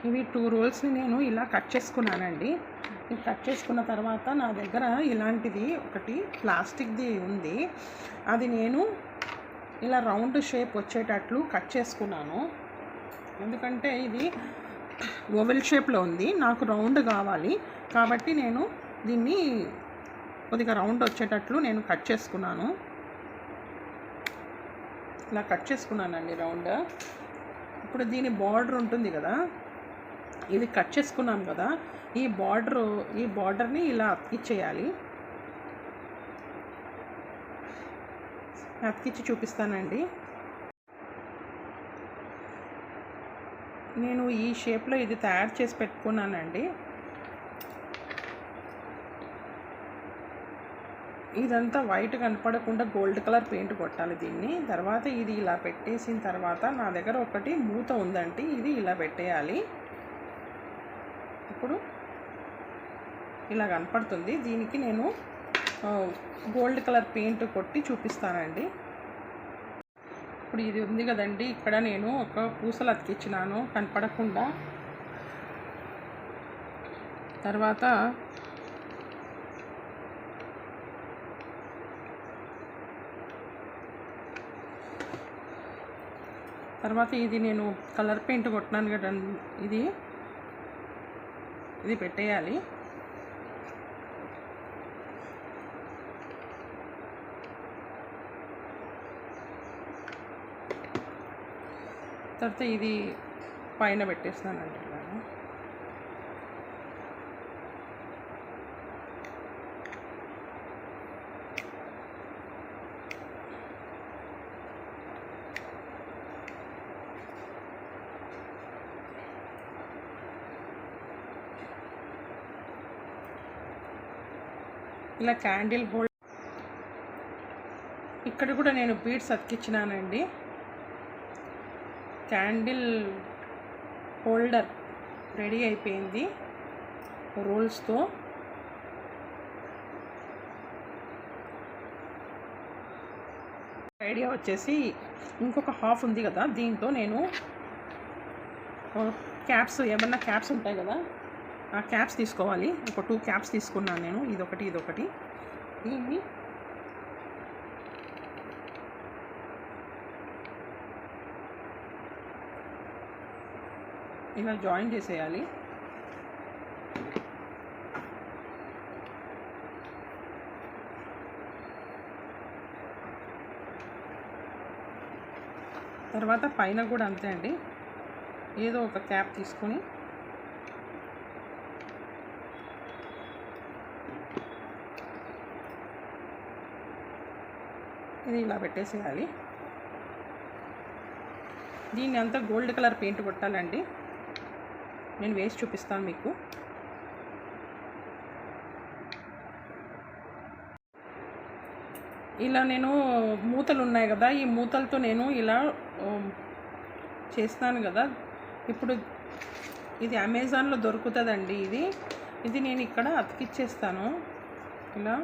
ఇవి 2 రోల్స్ని నేను ఇలా కట్ చేసుకున్నానండి. ఇది కట్ చేసుకున్న తర్వాత నా దగ్గర ఇలాంటిది ఒకటి ప్లాస్టిక్ది ఉంది. అది నేను ఇలా రౌండ్ షేప్ వచ్చేటట్లు కట్ చేసుకున్నాను. ఎందుకంటే ఇది ఓవెల్ షేప్లో ఉంది, నాకు రౌండ్ కావాలి కాబట్టి నేను దీన్ని కొద్దిగా రౌండ్ వచ్చేటట్లు నేను కట్ చేసుకున్నాను. ఇలా కట్ చేసుకున్నానండి రౌండ్. ఇప్పుడు దీని బార్డర్ ఉంటుంది కదా, ఇది కట్ చేసుకున్నాం కదా, ఈ బార్డర్ని ఇలా అతికిచ్చేయాలి. అతికిచ్చి చూపిస్తానండి. నేను ఈ షేప్లో ఇది తయారు చేసి పెట్టుకున్నానండి. ఇదంతా వైట్ కనపడకుండా గోల్డ్ కలర్ పెయింట్ కొట్టాలి దీన్ని. తర్వాత ఇది ఇలా పెట్టేసిన తర్వాత నా దగ్గర ఒకటి మూత ఉందండి, ఇది ఇలా పెట్టేయాలి. ఇప్పుడు ఇలా కనపడుతుంది. దీనికి నేను గోల్డ్ కలర్ పెయింట్ కొట్టి చూపిస్తానండి. ఇప్పుడు ఇది ఉంది కదండి, ఇక్కడ నేను ఒక పూసలు అతికించినాను కనపడకుండా. తర్వాత ఇది నేను కలర్ పెయింట్ కొట్టినాను కదండి, ఇది పెట్టేయాలి. తర్వాత ఇది పైన పెట్టేస్తానండి ఇలా. ఇలా క్యాండిల్ హోల్డర్ ఇక్కడ కూడా నేను బీడ్స్ అతికించినానండి. క్యాండిల్ హోల్డర్ రెడీ అయిపోయింది రోల్స్తో. ఐడియా వచ్చేసి ఇంకొక హాఫ్ ఉంది కదా, దీంతో నేను క్యాప్స్, ఏమన్నా క్యాప్స్ ఉంటాయి కదా, ఆ క్యాప్స్ తీసుకోవాలి. ఒక 2 క్యాప్స్ తీసుకున్నాను నేను, ఇదొకటి. దీన్ని ఇలా జాయిన్ చేసేయాలి. తర్వాత పైన కూడా అంతే అండి, ఏదో ఒక క్యాప్ తీసుకొని ఇది ఇలా పెట్టేసేయాలి. దీన్ని అంతా గోల్డ్ కలర్ పెయింట్ కొట్టాలండి. నేను వేసి చూపిస్తాను మీకు. ఇలా నేను మూతలు ఉన్నాయి కదా, ఈ మూతలతో నేను ఇలా చేస్తాను కదా. ఇప్పుడు ఇది అమెజాన్లో దొరుకుతుందండి. ఇది నేను ఇక్కడ అతికిచ్చేస్తాను ఇలా.